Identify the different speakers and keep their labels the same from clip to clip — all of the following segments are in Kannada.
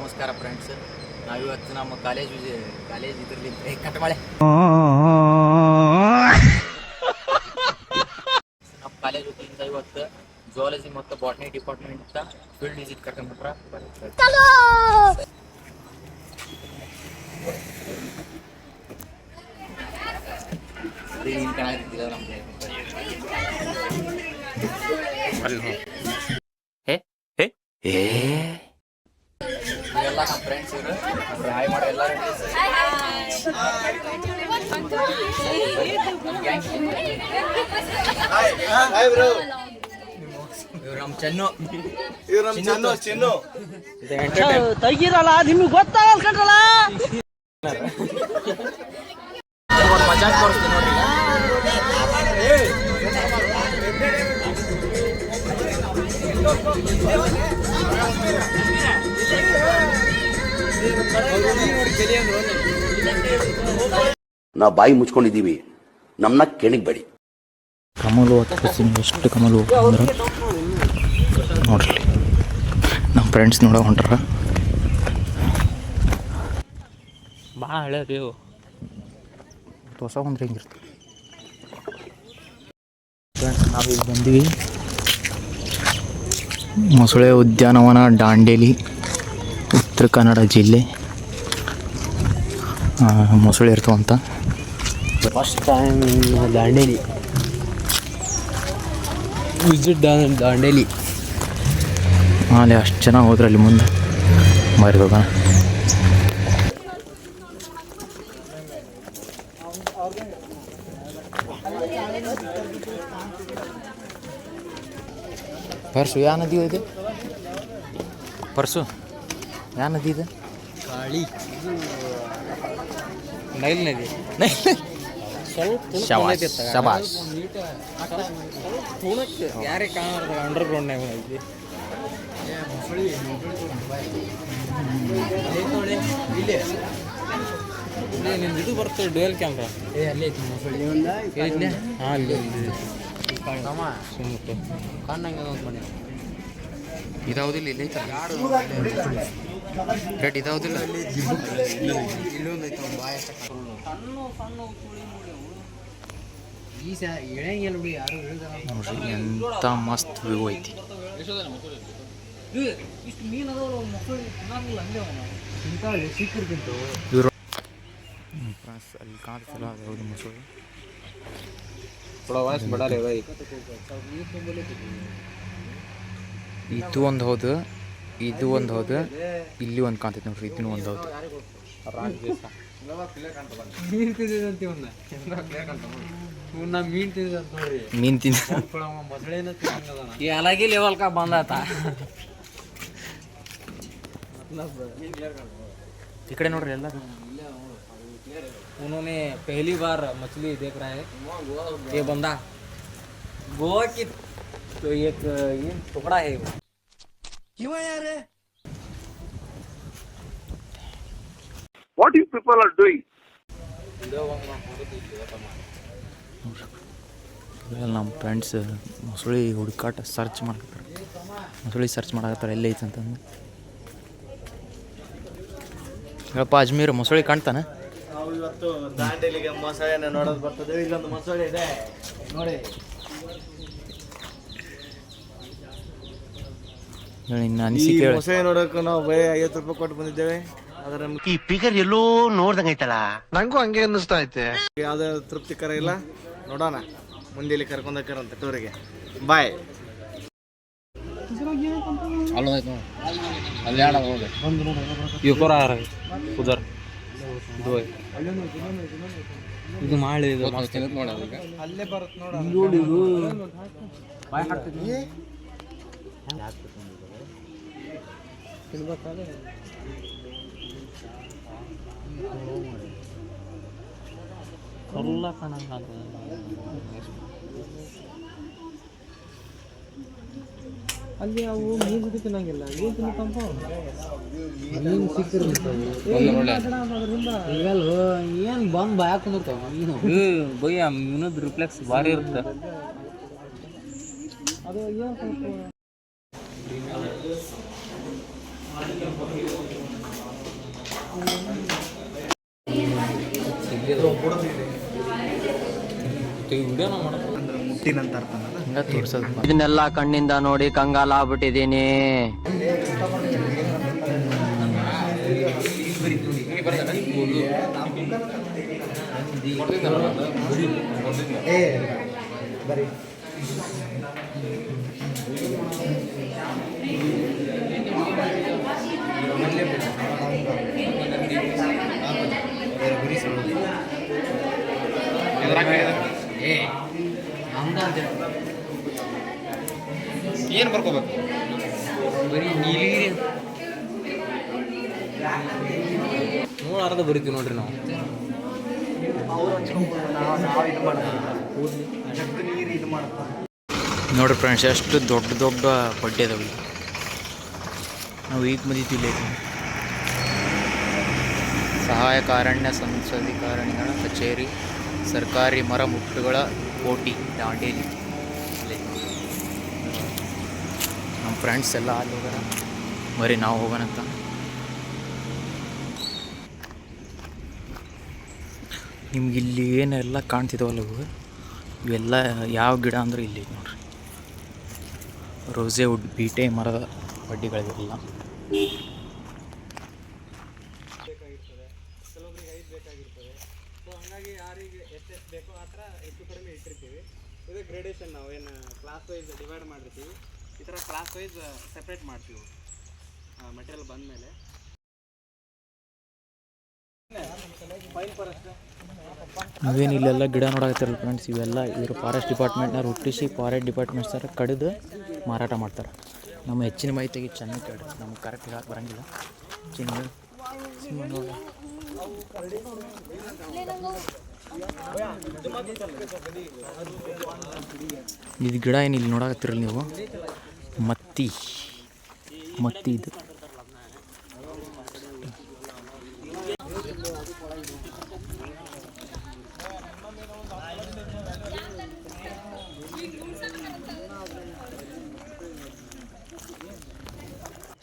Speaker 1: ನಮಸ್ಕಾರ ಫ್ರೆಂಡ್ಸ್. ನಾವಿವತ್ತು ನಮ್ಮ ಕಾಲೇಜ್ ಇದರಲ್ಲಿ ಕಟ್ಟಮಳೆ ನಮ್ಮ ಕಾಲೇಜ್ ವತಿಯಿಂದ ಇವತ್ತು ಜುವಾಲಜಿ ಮತ್ತು ಬಾಟ್ನಿ ಡಿಪಾರ್ಟ್ಮೆಂಟ್ ಫೀಲ್ಡ್ ವಿಸಿಟ್ ಕರ್ಕೊಂಡ್ಬಿಟ್ರ. ಇವೆಲ್ಲ ನಮ್ಮ ಫ್ರೆಂಡ್ಸ್ ಇವರು ಹಾಯ್ ಮಾಡೋ ಎಲ್ಲ ಇವ್ರು ನಮ್ಮ ಚೆನ್ನು
Speaker 2: ತೆಗೀರಲ್ಲ ನಿಮ್ಗೆ ಗೊತ್ತಾಗಲ್ಲ ಕಣ್ರಲ್ಲ
Speaker 1: ಮಜಾಕ್ ತೋರಿಸ್ತೀನಿ ನೋಡ್ರಿ.
Speaker 3: ನಾವು ಬಾಯಿ ಮುಚ್ಕೊಂಡಿದ್ದೀವಿ, ನಮ್ಮನ್ನ ಕೆಣಿಗ್ಬೇಡಿ.
Speaker 4: ಕಮಲು ಎಷ್ಟು ಕಮಲು ಅಂದ್ರೆ ನೋಡ್ರಿ ನಮ್ಮ ಫ್ರೆಂಡ್ಸ್ ನೋಡೋ ಹೊಂಟ್ರ. ಭಾಳ ಹಳೆ ಹೊಸ ಅಂದ್ರೆ ಹೆಂಗಿರ್ತದೆ ಫ್ರೆಂಡ್ಸ್. ನಾವೀಗ ಬಂದ್ವಿ ಮೊಸಳೆ ಉದ್ಯಾನವನ, ದಾಂಡೇಲಿ, ಉತ್ತರ ಕನ್ನಡ ಜಿಲ್ಲೆ. ಮೊಸಳೆ ಇರ್ತಾವಂತ.
Speaker 2: First time Dandeli visit Dandeli.
Speaker 4: ಅಲ್ಲಿ ಅಷ್ಟು ಜನ ಹೋದ್ರೆ ಅಲ್ಲಿ ಮುಂದೆ ಮಾರಿದೋಗ. ಪರ್ಸು ಯಾವ ನದಿ ಇದೆ? ಪರ್ಸು ಯಾವ ನದಿ ಇದೆ?
Speaker 2: ಕಾಳಿ ನೈಲ್ ನದಿ.
Speaker 4: ಶಬಾಷ್.
Speaker 2: ಯಾರೇ ಕಾಣ ಅಂಡರ್ ಗ್ರೌಂಡ್ನಾಗ ಐತಿ. ನಿಮ್ದು ಇದು ಬರ್ತದೆ ಡುವೆಲ್ ಕ್ಯಾಮ್ರಾ.
Speaker 1: ಅಲ್ಲೇ ಐತಿ ಮೊಸಳೆ.
Speaker 2: ಹಾಂ ಅಲ್ಲಿ
Speaker 4: ಇದಾವುದಿಲ್ಲ, ಇಲ್ಲಿ ಐತಲ್ಲ ರೆಡ್, ಇದಾವುದಿಲ್ಲ. ನೋಡ್ರಿ ಎಂತ ಮಸ್ತ್ ವ್ಯೂ ಐತಿ. ಇವರು ಅಲ್ಲಿ ಕಾಣಿಸಲ್ಲ ಯಾವುದು ಮೊಸಳೆ. ಇದು ಒಂದು ಹೌದು, ಇದು ಒಂದು ಹೌದು, ಇಲ್ಲಿ ಒಂದು ಕಾಣ್ತೈತೆ ನೋಡ್ರಿ, ಇದನ್ನು ಒಂದು ಹೌದು. ಮೀನು ತಿಂದ
Speaker 2: ಈ ಅಲಾಗಿ ಲೆವೆಲ್ का ಬಂದಾತ.
Speaker 4: ಈ ಕಡೆ ನೋಡ್ರಿ ಎಲ್ಲ.
Speaker 2: उन्होंने पहली बार मछली देख रहा है ये बंदा. गोवा की तो एक ये टुकड़ा है वो.
Speaker 3: What you people are doing?
Speaker 4: ನಮ್ಮ ಫ್ರೆಂಡ್ಸ್ ಮೊಸಳೆ ಹುಡುಕಾಟ ಸರ್ಚ್ ಮಾಡಕತ್ತಾರೆ. ಮೊಸಳೆ ಸರ್ಚ್ ಮಾಡಕತ್ತಾರೆ ಎಲ್ಲ ಐತೆ ಅಂತಂದು. ಹೇಳಪ್ಪ ಅಜ್ಮೀರ್, ಮೊಸಳೆ ಕಾಣ್ತಾನೆ?
Speaker 5: ನಾವು ಇವತ್ತು ದಾಂಡೇಲಿಗೆ ಮೊಸಳೆನ ನೋಡೋದು ಬರ್ತದೆ. ಇಲ್ಲೊಂದು ಮೊಸಳೆ ಇದೆ ನೋಡಿ.
Speaker 4: ಇನ್ನು ಅನಿಸಿಕೆ ಹೇಳಿ.
Speaker 5: ಮೊಸಳೆ ನೋಡೋಕೆ ನಾವು ಬರೀ 50 ರೂಪಾಯಿ ಕೊಟ್ಟು ಬಂದಿದ್ದೇವೆ. ಅದರ
Speaker 6: ಈ ಪಿಗರ್ ಎಲ್ಲೋ ನೋಡ್ದಂಗೈತಲ್ಲ, ನಂಗೂ ಹಂಗೆ ಅನ್ನಿಸ್ತಾ ಐತೆ.
Speaker 5: ಯಾವ್ದು ತೃಪ್ತಿಕರ ಇಲ್ಲ. ನೋಡೋಣ ಮುಂದೆ ಕರ್ಕೊಂಡೋಗ್ಯಾರಂತ ಟೂರಿಗೆ. ಬಾಯ್.
Speaker 2: ಉದರ್ ಇದು ಮಾಡಿ
Speaker 5: ಅಲ್ಲೇ ಬರುತ್ತೆ
Speaker 2: ನೋಡಿ. ಕಲ್ಲ ಕಾಣಂಗ ಅಲ್ಲಿ ಅವು ಮೀನು ತಿನ್ನಂಗಿಲ್ಲ. ಏನು ತಿನ್ನತ್ತಂಪ ಮೀನು ಸಿಕ್ಕಿರ್ತವೆ. ಏನು ಬಂದು ಭಯ ಕುಂದಿರ್ತಾವ ಮೀನು. ಬಯ್ಯ ಮೀನದ ರಿಫ್ಲೆಕ್ಸ್ ಭಾರಿ ಇರುತ್ತೆ. ಅದು ಏನು ವಿಡಿಯೋನ ಮಾಡೋದು
Speaker 5: ಅಂದ್ರೆ ಮುಟ್ಟಿನಂತ ಅರ್ಥ
Speaker 4: ಹಿಂಗೆ ತೋರ್ಸೋದು
Speaker 2: ಇದನ್ನೆಲ್ಲ ಕಣ್ಣಿಂದ ನೋಡಿ ಕಂಗಾಲ ಆಗ್ಬಿಟ್ಟಿದ್ದೀನಿ.
Speaker 5: ಏನು ಬರ್ಕೋಬೇಕು?
Speaker 2: ಬರೀ ನೀಲಿ ನೋಡಾರ್ದ ಬರಿತೀವಿ ನೋಡ್ರಿ ನಾವು.
Speaker 4: ನೋಡ್ರಿ ಫ್ರೆಂಡ್ಸ್ ಎಷ್ಟು ದೊಡ್ಡ ದೊಡ್ಡ ಬಡ್ಡೆ ಅದಾವ ಇಲ್ಲಿ. ನಾವು ಈಗ ಬಂದಿದ್ದೀವಿ ಸಹಾಯಕ ಅರಣ್ಯ ಸಂಶೋಧನಾಧಿಕಾರಿಗಳ ಕಚೇರಿ, ಸರ್ಕಾರಿ ಮರ ಮುಟ್ಟುಗಳ ಕೋಟಿ, ದಾಂಡೇಲಿ. ನಮ್ಮ ಫ್ರೆಂಡ್ಸ್ ಎಲ್ಲ ಅಲ್ಲಿ ಹೋಗೋಣ, ಬರೀ ನಾವು ಹೋಗೋಣಂತ. ನಿಮ್ಗೆ ಇಲ್ಲಿ ಏನೆಲ್ಲ ಕಾಣ್ತಿದ್ದಾವಲ್ಲ ಇವೆಲ್ಲ ಯಾವ ಗಿಡ ಅಂದ್ರೆ ಇಲ್ಲಿ ನೋಡ್ರಿ, ರೋಸೆ ವುಡ್, ಬೀಟೆ ಮರದ ಬಡ್ಡಿಗಳಿವೆಲ್ಲ.
Speaker 5: ಕೆಲವೊಬ್ರಿಗೆ 5 ಬೇಕಾಗಿರ್ತದೆ. ಸೊ ಹಂಗಾಗಿ ಯಾರಿಗೆ ಎಷ್ಟು ಬೇಕೋ ಆ ಥರ ಹೆಚ್ಚು ಕಡಿಮೆ ಇಟ್ಟಿರ್ತೀವಿ. ಇದು ಗ್ರೇಡೇಷನ್ ನಾವು ಏನು ಕ್ಲಾಸ್ ವೈಸ್ ಡಿವೈಡ್ ಮಾಡಿರ್ತೀವಿ. ಈ ಥರ ಕ್ಲಾಸ್ ವೈಸ್ ಸೆಪ್ರೇಟ್ ಮಾಡ್ತೀವಿ ಮೆಟೀರಿಯಲ್ ಬಂದಮೇಲೆ.
Speaker 4: ನೀವೇನು ಇಲ್ಲೆಲ್ಲ ಗಿಡ ನೋಡಾಕತ್ತಿರಲ್ಲ ಫ್ರೆಂಡ್ಸ್, ಇವೆಲ್ಲ ಇವರು ಫಾರೆಸ್ಟ್ ಡಿಪಾರ್ಟ್ಮೆಂಟ್ನವ್ರು ಹುಟ್ಟಿಸಿ ಫಾರೆಸ್ಟ್ ಡಿಪಾರ್ಟ್ಮೆಂಟ್ ಸರ್ ಕಡಿದು ಮಾರಾಟ ಮಾಡ್ತಾರೆ. ನಮ್ಮ ಹೆಚ್ಚಿನ ಮಾಹಿತಿಗೆ ಚೆನ್ನಾಗಿ ಕೇಳಿ, ನಮ್ಗೆ ಕರೆಕ್ಟ್ ಹೇಳಕ್ಕೆ ಬರೋಂಗಿಲ್ಲ. ಇದು ಗಿಡ ಏನು ಇಲ್ಲಿ ನೋಡಾಕತ್ತಿರಲ್ಲ ನೀವು, ಮತ್ತಿ ಇದು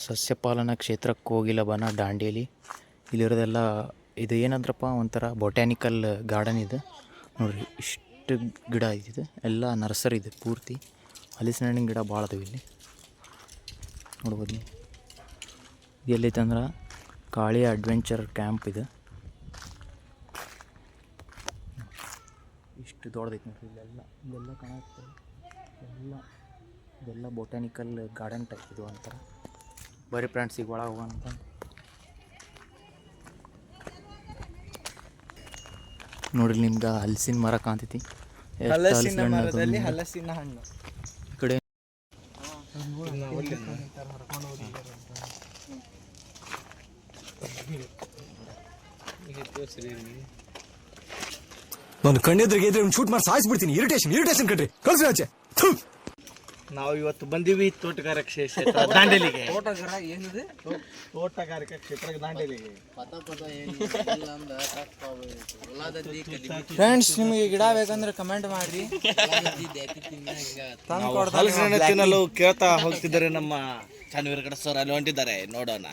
Speaker 4: ಸಸ್ಯಪಾಲನಾ ಕ್ಷೇತ್ರ ಕೋಗಿಲಬನ ದಾಂಡೇಲಿ. ಇಲ್ಲಿರೋದೆಲ್ಲ ಇದು ಏನಂದ್ರಪ್ಪ ಒಂಥರ ಬೊಟ್ಯಾನಿಕಲ್ ಗಾರ್ಡನ್ ಇದೆ ನೋಡಿರಿ. ಇಷ್ಟು ಗಿಡ ಇದಿದೆ, ಎಲ್ಲ ನರ್ಸರಿ ಇದೆ ಪೂರ್ತಿ. ಹಲಸಿನ ಹಣ್ಣಿನ ಗಿಡ ಭಾಳ ಅದಾವೆ ಇಲ್ಲಿ ನೋಡ್ಬೋದು ನೀವು. ಎಲ್ಲೈತೆ ಅಂದ್ರೆ ಕಾಳಿ ಅಡ್ವೆಂಚರ್ ಕ್ಯಾಂಪ್ ಇದೆ. ಇಷ್ಟು ದೊಡ್ಡದೈತೆ ನೋಡಿರಿ. ಇಲ್ಲೆಲ್ಲ ಕಾಣುತ್ತೆ, ಇದೆಲ್ಲ ಬೊಟ್ಯಾನಿಕಲ್ ಗಾರ್ಡನ್ ಟೈಪ್ ಇದು ಅಂತಾರೆ. ಬರೀ ಫ್ರೆಂಡ್ಸ್ ಈಗ ಒಳಗೆ ಹೋಗೋಣ. ನೋಡ್ರಿ ನಿಮ್ಗೆ ಹಲಸಿನ ಮರ ಕಾಣ್ತೈತಿ.
Speaker 5: ಹಲಸಿನ ಮರದಲ್ಲಿ ಹಲಸಿನ ಹಣ್ಣು
Speaker 4: ಈ ಕಡೆ
Speaker 7: ಒಂದು ಕಣ್ಣೆದ್ರಿಗೆ ಇದ್ರೆ ಶೂಟ್ ಮಾಡಿ ಸಾಯಿಸ್ಬಿಡ್ತೀನಿ. ಇರಿಟೇಷನ್ ಕಣ್ರಿ, ಕಳ್ಸಿ ಆಚೆ.
Speaker 5: ನಾವು ಇವತ್ತು ಬಂದೀವಿ ತೋಟಗಾರಿಕೆ ಕ್ಷೇತ್ರ ದಾಂಡೇಲಿಗೆ. ತೋಟಗಾರಿಕಾ ಕ್ಷೇತ್ರ ದಾಂಡೇಲಿಗೆ.
Speaker 2: ಫ್ರೆಂಡ್ಸ್ ನಿಮಗೆ ಗಿಡ ಬೇಕಂದ್ರೆ ಕಮೆಂಟ್ ಮಾಡ್ರಿ.
Speaker 5: ಹಲಸಿನ ಹಣ್ಣು ತಿನ್ನಲು ಕೇಳ್ತಾ ಹೋಗ್ತಿದ್ದಾರೆ ನಮ್ಮ ಚಾನ್ವೀರ್ ಕಡೆ ಸರ್, ಅಲ್ಲಿ ಹೊಂಟಿದ್ದಾರೆ, ನೋಡೋಣ.